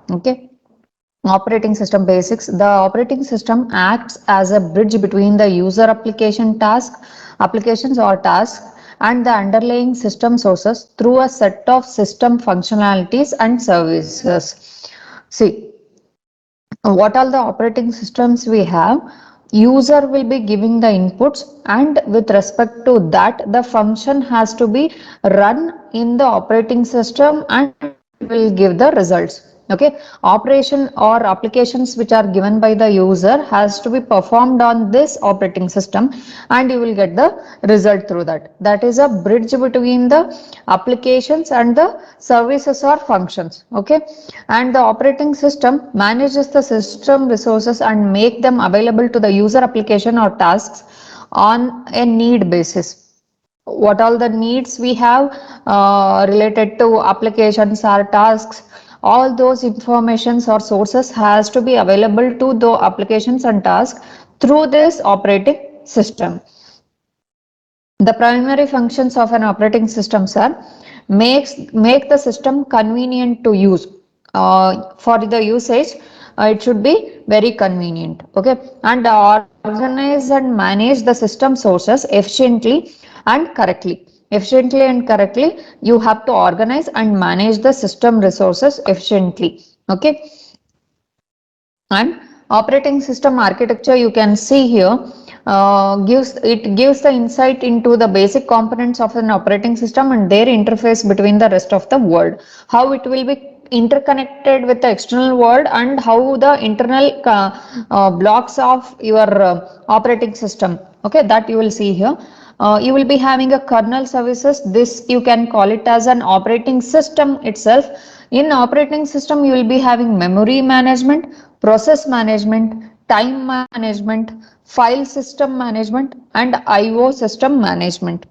Okay. Operating system basics. The operating system acts as a bridge between the user applications or tasks and the underlying system sources through a set of system functionalities and services. See, what all the operating systems we have, user will be giving the inputs, and with respect to that the function has to be run in the operating system and it will give the results. Okay, operation or applications which are given by the user has to be performed on this operating system and you will get the result through that. That is a bridge between the applications and the services or functions. Okay, and the operating system manages the system resources and make them available to the user application or tasks on a need basis. What all the needs we have related to applications or tasks, all those informations or sources has to be available to the applications and tasks through this operating system. The primary functions of an operating system are make the system convenient to use. For the usage, it should be very convenient. Okay, and organize and manage the system sources efficiently and correctly. Efficiently and correctly, you have to organize and manage the system resources efficiently. Okay, and operating system architecture you can see here, gives the insight into the basic components of an operating system and their interface between the rest of the world, how it will be interconnected with the external world and how the internal blocks of your operating system. Okay, that you will see here. You will be having a kernel services. This you can call it as an operating system itself. In operating system, you will be having memory management, process management, time management, file system management, and IO system management.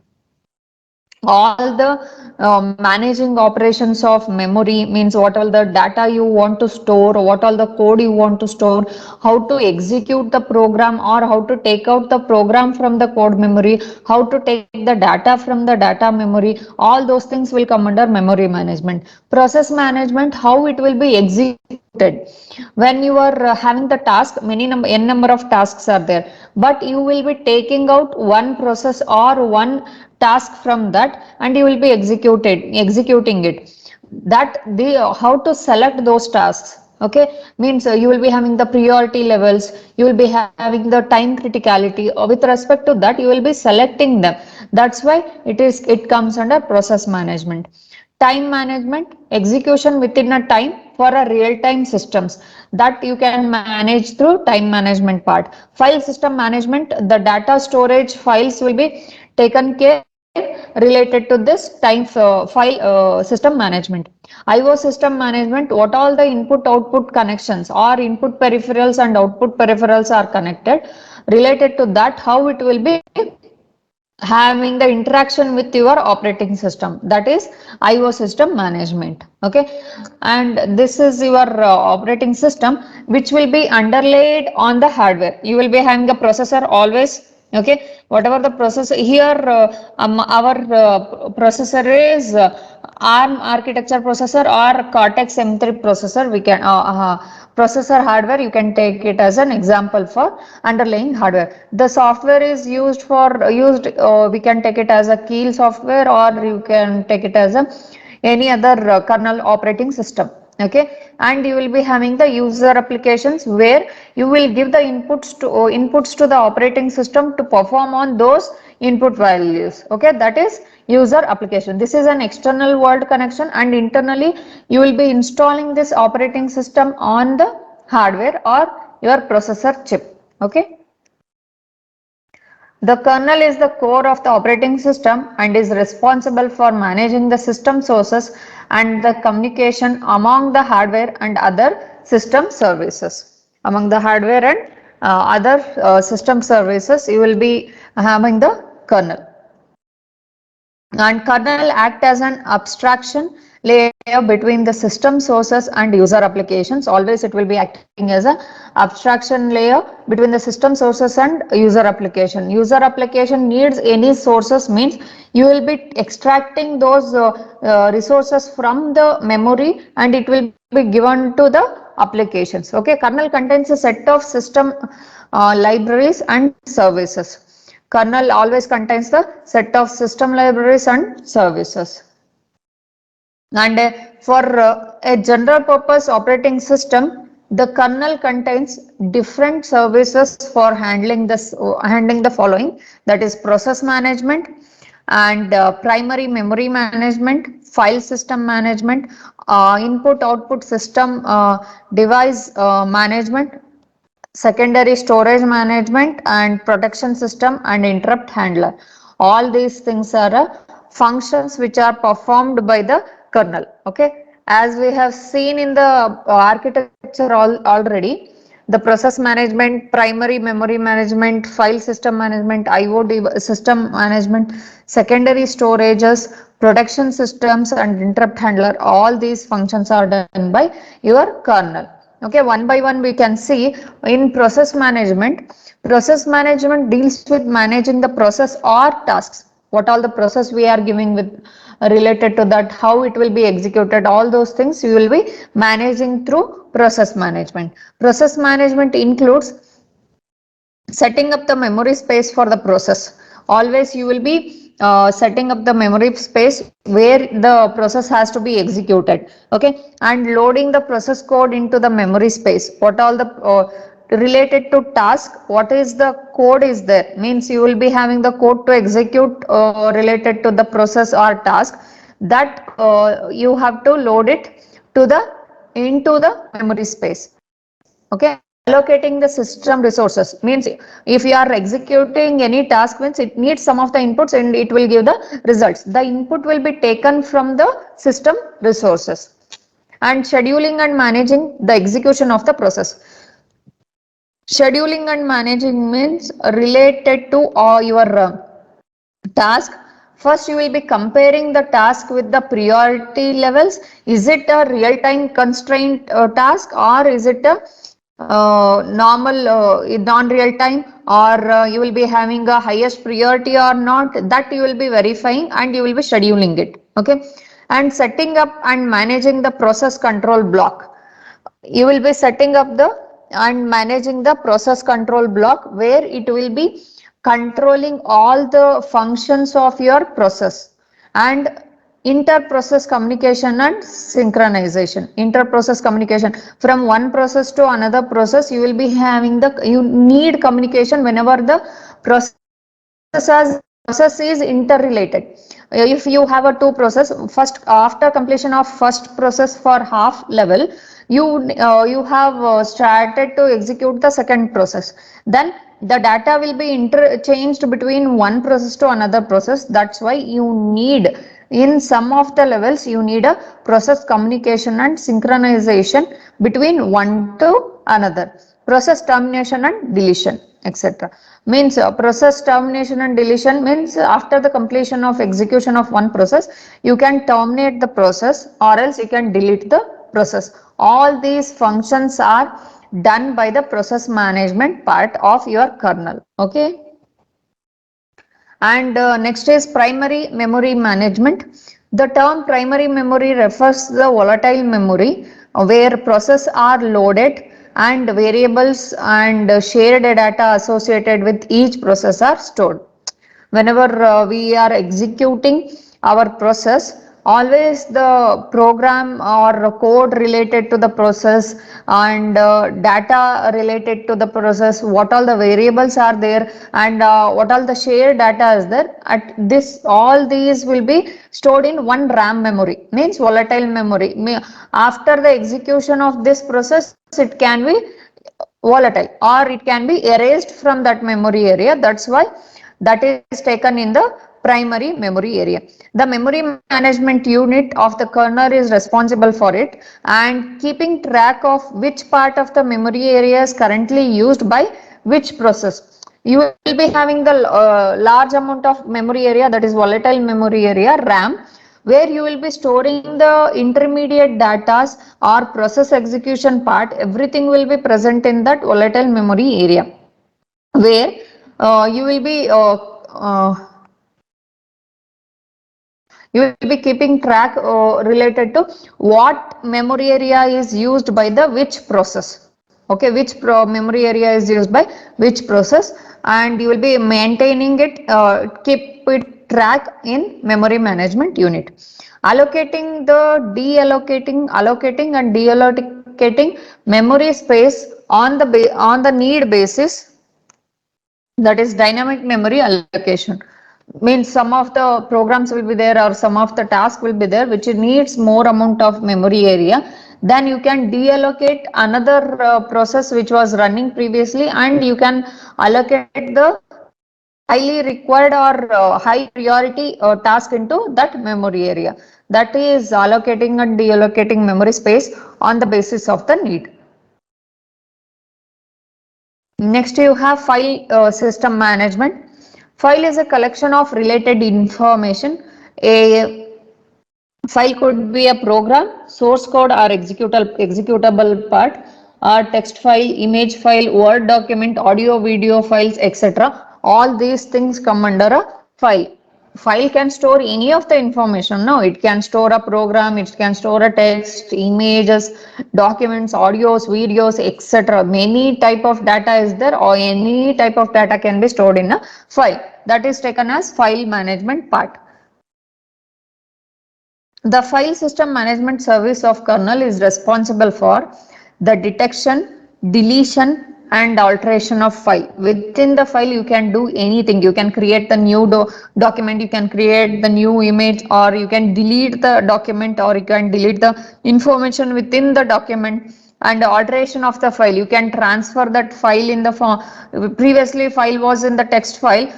All the managing operations of memory means what all the data you want to store, what all the code you want to store, how to execute the program or how to take out the program from the code memory, how to take the data from the data memory, all those things will come under memory management. Process management, how it will be executed. When you are having the task, n number of tasks are there, but you will be taking out one process or one task from that and you will be executing it. That the how to select those tasks. Okay, means you will be having the priority levels, you will be having the time criticality, or with respect to that you will be selecting them. That's why it comes under process management. Time management, execution within a time for a real-time systems, that you can manage through time management part. File system management, the data storage files will be taken care related to this time file system management. IO system management, what all the input output connections or input peripherals and output peripherals are connected, related to that how it will be having the interaction with your operating system, that is IO system management. Okay, and this is your operating system which will be underlaid on the hardware. You will be having the processor always. Okay, whatever the processor here, our processor is ARM architecture processor or Cortex M3 processor. We can processor hardware, you can take it as an example for underlying hardware. The software is we can take it as a Keel software or you can take it as a any other kernel operating system. Okay, and you will be having the user applications where you will give the inputs to the operating system to perform on those input values. Okay, that is user application. This is an external world connection, and internally you will be installing this operating system on the hardware or your processor chip. Okay, the kernel is the core of the operating system and is responsible for managing the system sources and the communication among the hardware and other system services. Among the hardware and other system services, you will be having the kernel. And kernel act as an abstraction layer between the system sources and user applications. Always it will be acting as a abstraction layer between the system sources and user application. User application needs any sources means you will be extracting those resources from the memory and it will be be given to the applications. Okay, kernel contains a set of system libraries and services. Kernel always contains the set of system libraries and services. And for a general purpose operating system, the kernel contains different services for handling the following, that is process management and primary memory management, file system management, input output system device management, secondary storage management, and protection system and interrupt handler. All these things are functions which are performed by the kernel. Okay, as we have seen in the architecture already, the process management, primary memory management, file system management, system management, secondary storages, protection systems and interrupt handler, all these functions are done by your kernel. Okay, one by one we can see. In process management, process management deals with managing the process or tasks. What all the process we are giving with related to that, how it will be executed, all those things you will be managing through process management. Process management includes setting up the memory space for the process. Always you will be setting up the memory space where the process has to be executed. Okay, and loading the process code into the memory space. What all the related to task, what is the code is there, means you will be having the code to execute related to the process or task, that you have to load it to the into the memory space. Okay, allocating the system resources means if you are executing any task, means it needs some of the inputs and it will give the results. The input will be taken from the system resources. And scheduling and managing the execution of the process. Scheduling and managing means related to your task. First you will be comparing the task with the priority levels. Is it a real time constraint task, or is it a normal non real time, or you will be having a highest priority or not, that you will be verifying and you will be scheduling it. Okay, and setting up and managing the process control block. You will be setting up the and managing the process control block, where it will be controlling all the functions of your process. And inter-process communication and synchronization. Inter-process communication, from one process to another process, you will be having the, you need communication whenever the process is interrelated. If you have a two process, first after completion of first process for half level, you have started to execute the second process, then the data will be interchanged between one process to another process. That's why you need, in some of the levels, you need a process communication and synchronization between one to another. Process termination and deletion, etc. Means process termination and deletion means after the completion of execution of one process, you can terminate the process or else you can delete the process. All these functions are done by the process management part of your kernel. Okay. And next is primary memory management. The term primary memory refers to the volatile memory where processes are loaded and variables and shared data associated with each process are stored. Whenever we are executing our process, always the program or code related to the process and data related to the process, what all the variables are there and what all the shared data is there, at this all these will be stored in one RAM memory, means volatile memory. After the execution of this process, it can be volatile or it can be erased from that memory area. That's why that is taken in the primary memory area. The memory management unit of the kernel is responsible for it and keeping track of which part of the memory area is currently used by which process. You will be having the large amount of memory area, that is volatile memory area, RAM, where you will be storing the intermediate data or process execution part. Everything will be present in that volatile memory area, where you will be You will be keeping track related to what memory area is used by the which process. Okay, which memory area is used by which process, and you will be maintaining it, keep it track in memory management unit. Allocating the allocating and deallocating memory space on the need basis, that is dynamic memory allocation. Means some of the programs will be there or some of the task will be there which needs more amount of memory area, then you can deallocate another process which was running previously, and you can allocate the highly required or high priority task into that memory area. That is allocating and deallocating memory space on the basis of the need. Next, you have file system management. File is a collection of related information. A file could be a program, source code, or executable part, or text file, image file, Word document, audio, video files, etc. All these things come under a file. File can store any of the information. No, it can store a program, it can store a text, images, documents, audios, videos, etc. Many type of data is there, or any type of data can be stored in a file. That is taken as file management part. The file system management service of kernel is responsible for the detection, deletion, and alteration of file. Within the file, you can do anything. You can create the new document, you can create the new image, or you can delete the document, or you can delete the information within the document. And alteration of the file, you can transfer that file in the form. Previously file was in the text file,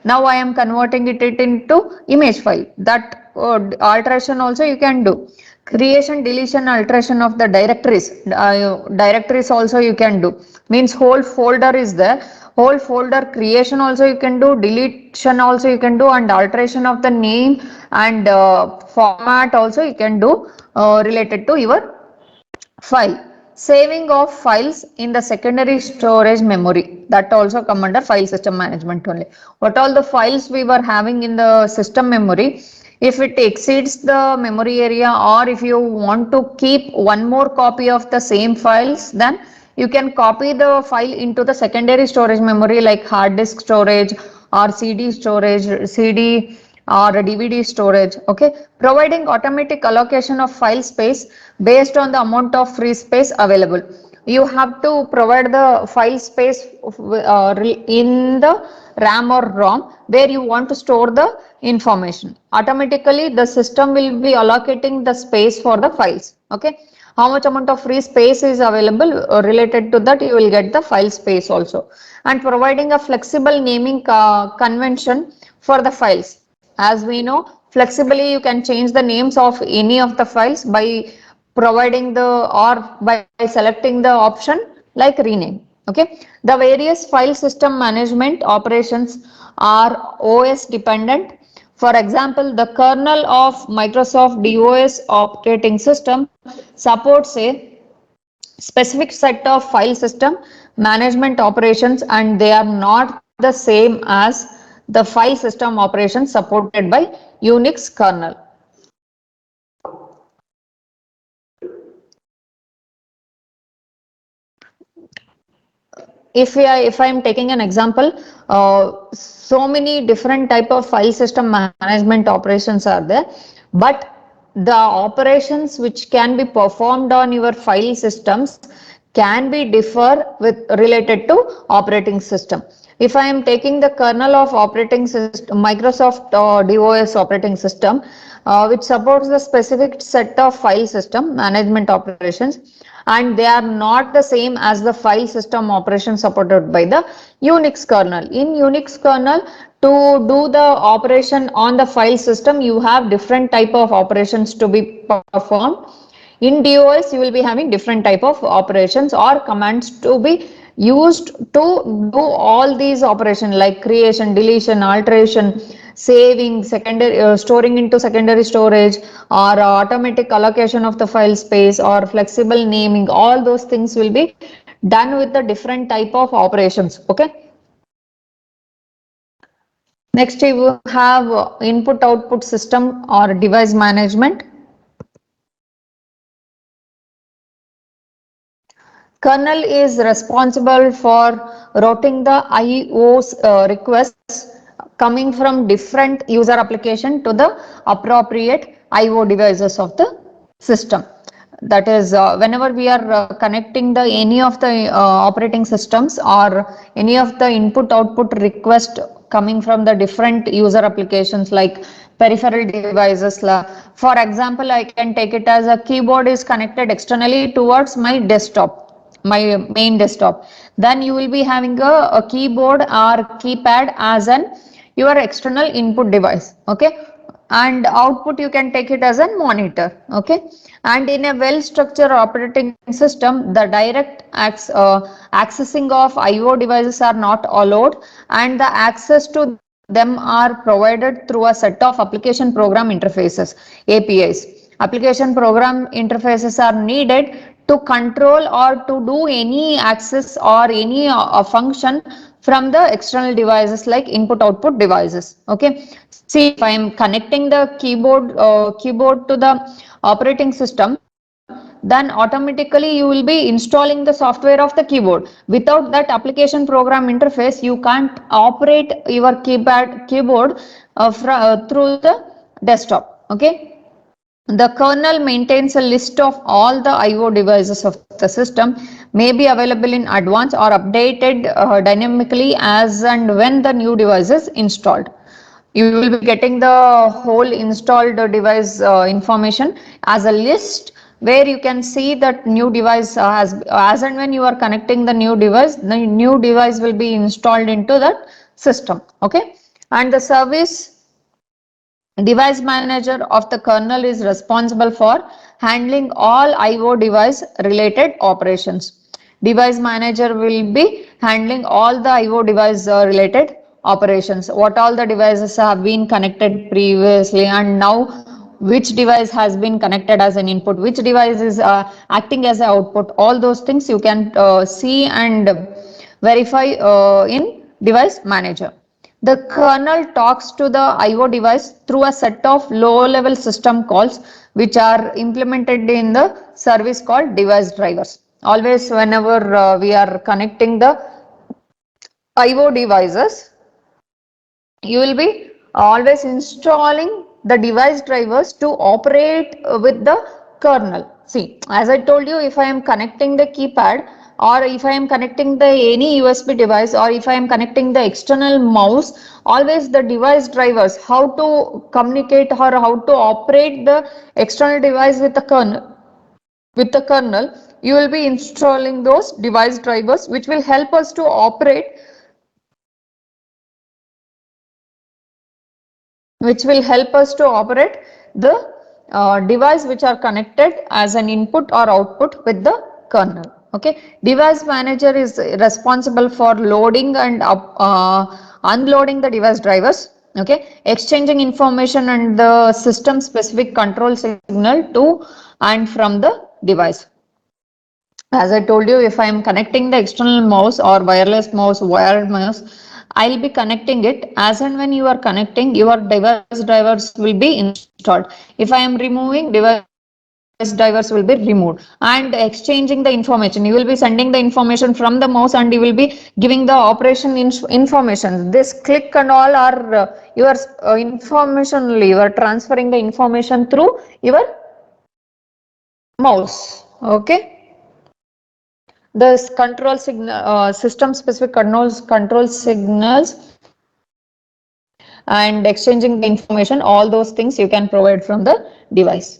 now I am converting it into image file. That alteration also you can do. Creation, deletion, alteration of the directories. Directories also you can do. Means whole folder is there. Whole folder creation also you can do. Deletion also you can do, and alteration of the name and format also you can do related to your file. Saving of files in the secondary storage memory, that also come under file system management only. What all the files we were having in the system memory, if it exceeds the memory area, or if you want to keep one more copy of the same files, then you can copy the file into the secondary storage memory like hard disk storage or CD storage, CD or DVD storage. Okay, providing automatic allocation of file space based on the amount of free space available. You have to provide the file space in the RAM or ROM where you want to store the information. Automatically the system will be allocating the space for the files. Okay, how much amount of free space is available, related to that you will get the file space also. And providing a flexible naming convention for the files. As we know, flexibly you can change the names of any of the files by providing the, or by selecting the option like rename. Okay, the various file system management operations are OS dependent. For example, the kernel of Microsoft DOS operating system supports a specific set of file system management operations, and they are not the same as the file system operations supported by Unix kernel. If I am taking an example, so many different type of file system management operations are there, but the operations which can be performed on your file systems can be differ with related to operating system. If I am taking the kernel of operating system, Microsoft DOS operating system, which supports the specific set of file system management operations, and they are not the same as the file system operation supported by the Unix kernel. In Unix kernel, to do the operation on the file system, you have different type of operations to be performed. In DOS, you will be having different type of operations or commands to be used to do all these operations like creation, deletion, alteration, saving, secondary storing into secondary storage, or automatic allocation of the file space, or flexible naming. All those things will be done with the different type of operations. Okay. Next, we will have input output system or device management. Kernel is responsible for routing the IO requests coming from different user application to the appropriate IO devices of the system. That is, whenever we are connecting the any of the operating systems or any of the input output request coming from the different user applications like peripheral devices. For example, I can take it as a keyboard is connected externally towards my desktop, my main desktop. Then you will be having a keyboard or keypad as an your external input device. Okay, and output you can take it as a monitor. Okay, and in a well structured operating system, the direct accessing of IO devices are not allowed, and the access to them are provided through a set of application program interfaces, APIs. Application program interfaces are needed to control or to do any access or any function from the external devices like input output devices. Okay, see, if I am connecting the keyboard to the operating system, then automatically you will be installing the software of the keyboard. Without that application program interface, you can't operate your keyboard through the desktop. Okay, the kernel maintains a list of all the IO devices of the system, may be available in advance or updated dynamically as and when the new device is installed. You will be getting the whole installed device information as a list, where you can see that new device has, as and when you are connecting the new device will be installed into that system. Okay, and the service device manager of the kernel is responsible for handling all IO device related operations. Device manager will be handling all the IO device related operations. What all the devices have been connected previously and now which device has been connected as an input, which device is acting as an output. All those things you can see and verify in device manager. The kernel talks to the IO device through a set of low-level system calls which are implemented in the service called device drivers. Always whenever we are connecting the IO devices, you will be always installing the device drivers to operate with the kernel. See, as I told you, if I am connecting the keypad or if I am connecting the any USB device or if I am connecting the external mouse, always the device drivers, how to communicate or how to operate the external device with the kernel, you will be installing those device drivers which will help us to operate, the device which are connected as an input or output with the kernel. Okay, device manager is responsible for loading and unloading the device drivers. Okay, exchanging information and the system specific control signal to and from the device. As I told you, if I am connecting the external mouse or wireless mouse, wired mouse, I'll be connecting it. As and when you are connecting, your device drivers will be installed. If I am removing, device drivers will be removed. And exchanging the information, you will be sending the information from the mouse and you will be giving the operation information. This click and all are your information only. You are transferring the information through your mouse. Okay. The control signal, system specific control signals and exchanging the information, all those things you can provide from the device.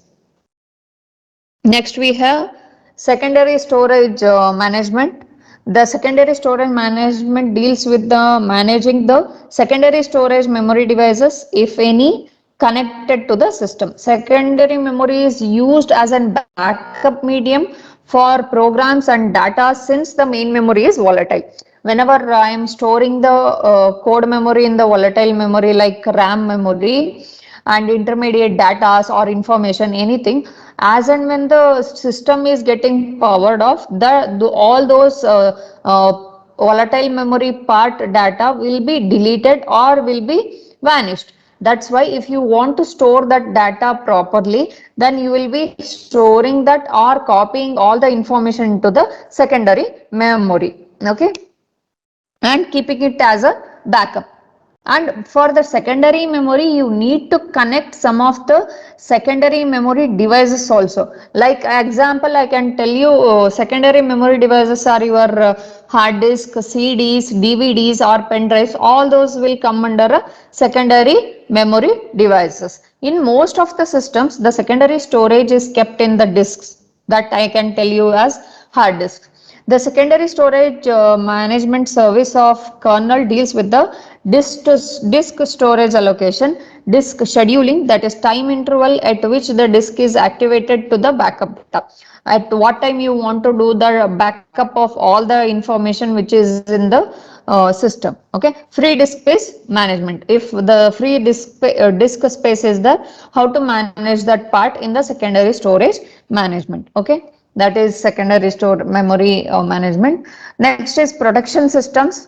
Next we have secondary storage management. The secondary storage management deals with the managing the secondary storage memory devices, if any, connected to the system. Secondary memory is used as a backup medium for programs and data since the main memory is volatile. Whenever I am storing the code memory in the volatile memory like RAM memory and intermediate data or information, anything, as and when the system is getting powered off, all those volatile memory part data will be deleted or will be vanished. That's why if you want to store that data properly, then you will be storing that or copying all the information into the secondary memory. Okay, and keeping it as a backup. And for the secondary memory, you need to connect some of the secondary memory devices also. Like example, I can tell you secondary memory devices are your hard disk, CDs, DVDs or pen drives. All those will come under a secondary memory devices. In most of the systems, the secondary storage is kept in the disks. That I can tell you as hard disk. The secondary storage management service of kernel deals with the disk storage allocation, disk scheduling, that is time interval at which the disk is activated to the backup data. At what time you want to do the backup of all the information which is in the system. Okay, free disk space management. If the free disk space is there, how to manage that part in the secondary storage management. Okay, that is secondary store memory management. Next is protection systems.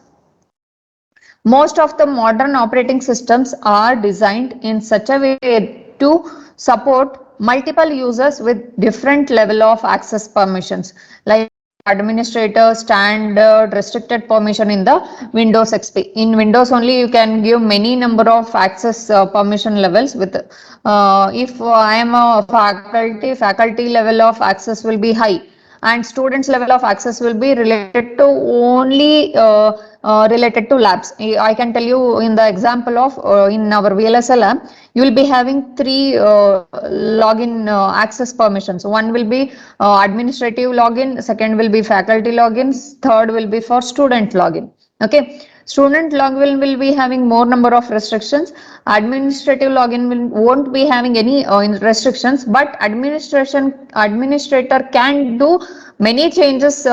Most of the modern operating systems are designed in such a way to support multiple users with different level of access permissions, like administrator standard restricted permission in the Windows XP. In Windows only you can give many number of access permission levels with if I am a faculty level of access will be high, and students level of access will be related to only related to labs. I can tell you in the example of in our VLSI lab, you will be having three login access permissions. One will be administrative login, second will be faculty logins, third will be for student login. Okay, student login will be having more number of restrictions. Administrative login won't be having any restrictions, but administrator can do many changes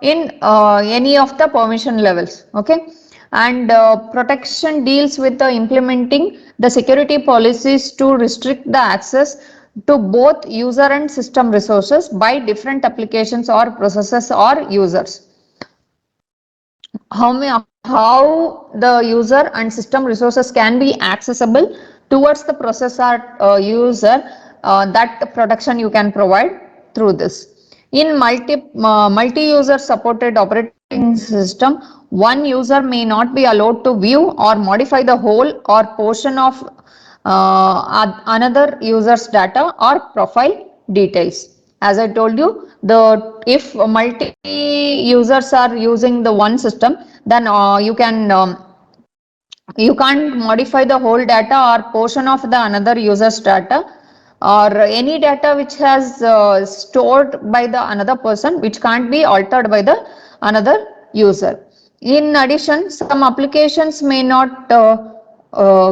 in any of the permission levels. Okay, and protection deals with the implementing the security policies to restrict the access to both user and system resources by different applications or processes or users. How the user and system resources can be accessible towards the processor user, that protection you can provide through this. In multi-user supported operating system, one user may not be allowed to view or modify the whole or portion of another user's data or profile details. As I told you, if multi users are using the one system, then you can't modify the whole data or portion of the another user's data or any data which has stored by the another person, which can't be altered by the another user. In addition, some applications may not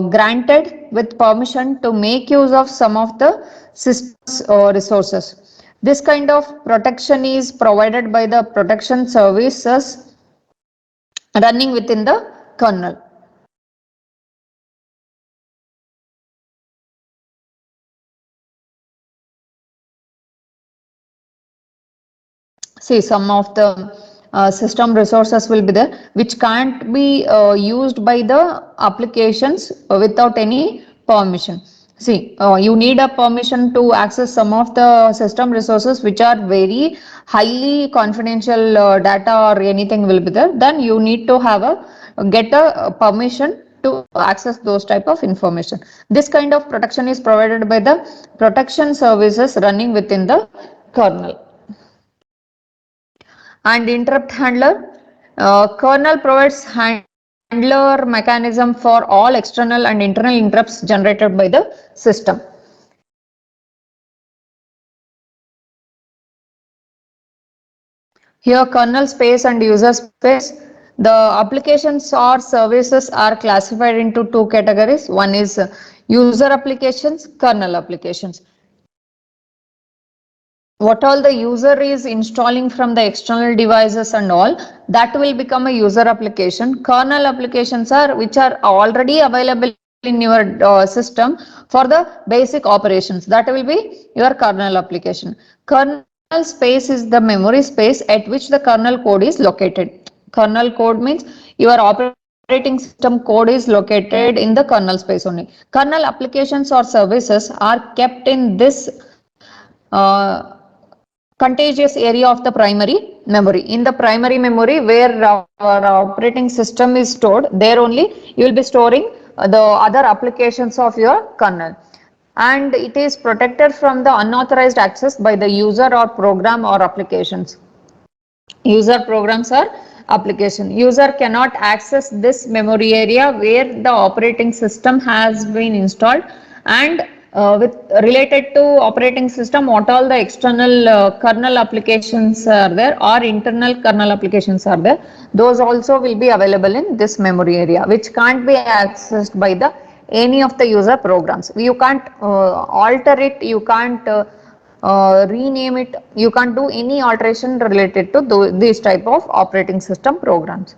granted with permission to make use of some of the system's resources. This kind of protection is provided by the protection services running within the kernel. See, some of the system resources will be there which can't be used by the applications without any permission. See, you need a permission to access some of the system resources which are very highly confidential data or anything will be there. Then you need to have get a permission to access those type of information. This kind of protection is provided by the protection services running within the kernel. And interrupt handler, kernel provides handler mechanism for all external and internal interrupts generated by the system. Here kernel space and user space, the applications or services are classified into two categories. One is user applications, kernel applications. What all the user is installing from the external devices and all, that will become a user application. Kernel applications are which are already available in your system for the basic operations. That will be your kernel application. Kernel space is the memory space at which the kernel code is located. Kernel code means your operating operating system code is located in the kernel space only. Kernel applications or services are kept in this uh, contiguous area of the primary memory. In the primary memory where our operating system is stored, there only you will be storing the other applications of your kernel. And it is protected from the unauthorized access by the user or program or applications. User programs or application. User cannot access this memory area where the operating system has been installed, and with related to operating system, what all the external kernel applications are there or internal kernel applications are there, those also will be available in this memory area, which can't be accessed by the any of the user programs. You can't alter it, you can't rename it, you can't do any alteration related to these type of operating system programs.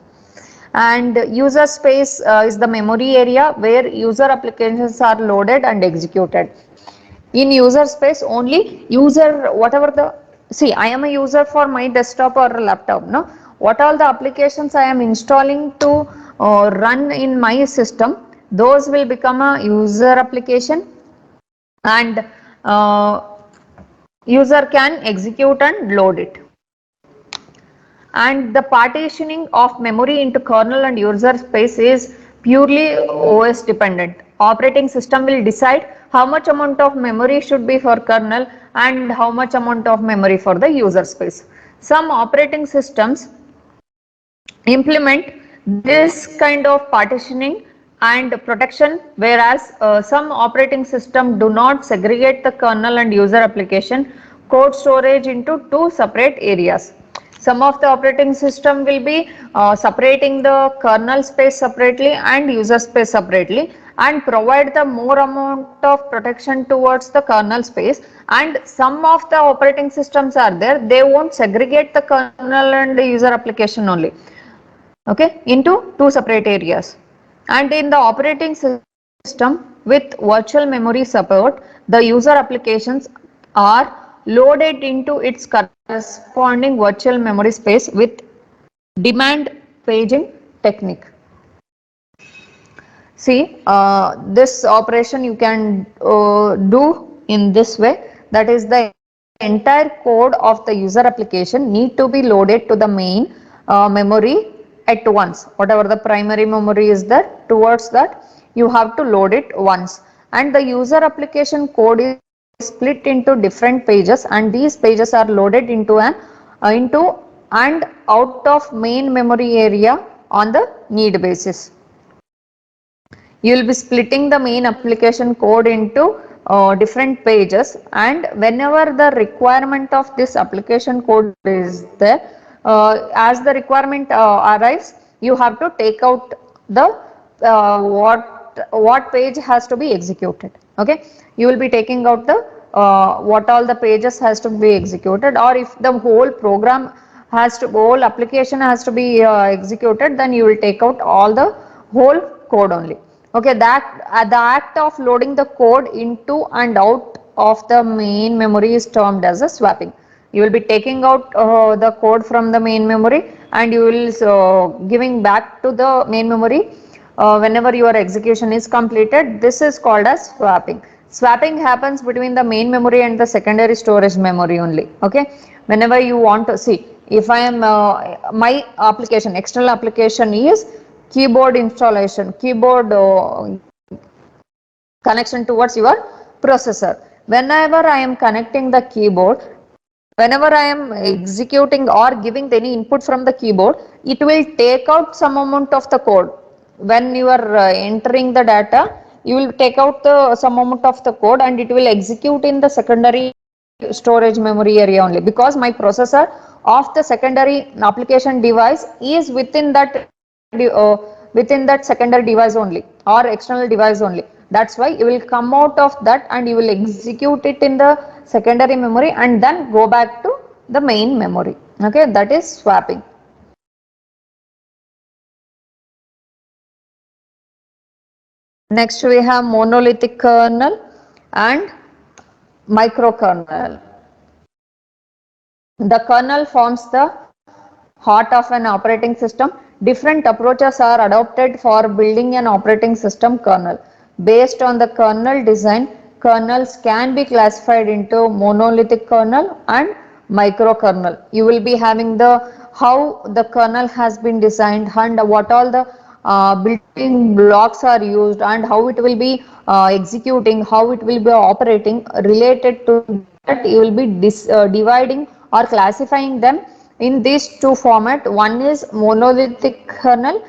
And user space is the memory area where user applications are loaded and executed. In user space only user, whatever the, see, I am a user for my desktop or laptop, no, what all the applications I am installing to run in my system, those will become a user application, and user can execute and load it. And the partitioning of memory into kernel and user space is purely OS dependent. Operating system will decide how much amount of memory should be for kernel and how much amount of memory for the user space. Some operating systems implement this kind of partitioning and protection, whereas some operating system do not segregate the kernel and user application code storage into two separate areas. Some of the operating system will be separating the kernel space separately and user space separately, and provide the more amount of protection towards the kernel space, and some of the operating systems are there, they won't segregate the kernel and the user application only, okay, into two separate areas. And in the operating system with virtual memory support, the user applications are loaded into its corresponding virtual memory space with demand paging technique. See, this operation you can do in this way, that is the entire code of the user application need to be loaded to the main memory at once. Whatever the primary memory is there, towards that you have to load it once, and the user application code is split into different pages, and these pages are loaded into an into and out of main memory area on the need basis. You will be splitting the main application code into different pages, and whenever the requirement of this application code is there, as the requirement arrives, you have to take out the what page has to be executed. Okay, you will be taking out the what all the pages has to be executed, or if the whole program has to, whole application has to be executed, then you will take out all the whole code only. Okay, that the act of loading the code into and out of the main memory is termed as a swapping. You will be taking out the code from the main memory, and you will giving back to the main memory whenever your execution is completed. This is called as swapping. Swapping happens between the main memory and the secondary storage memory only. Okay, whenever you want to see, if I am my application, external application is keyboard installation, keyboard connection towards your processor. Whenever I am connecting the keyboard, whenever I am executing or giving any input from the keyboard, it will take out some amount of the code. When you are entering the data, you will take out the some amount of the code, and it will execute in the secondary storage memory area only, because my processor of the secondary application device is within that secondary device only or external device only. That's why you will come out of that and you will execute it in the secondary memory and then go back to the main memory. Okay, that is swapping. Next we have monolithic kernel and microkernel. The kernel forms the heart of an operating system. Different approaches are adopted for building an operating system kernel. Based on the kernel design, kernels can be classified into monolithic kernel and microkernel. You will be having the how the kernel has been designed and what all the building blocks are used and how it will be executing, how it will be operating. Related to that, you will be dividing or classifying them in these two format. One is monolithic kernel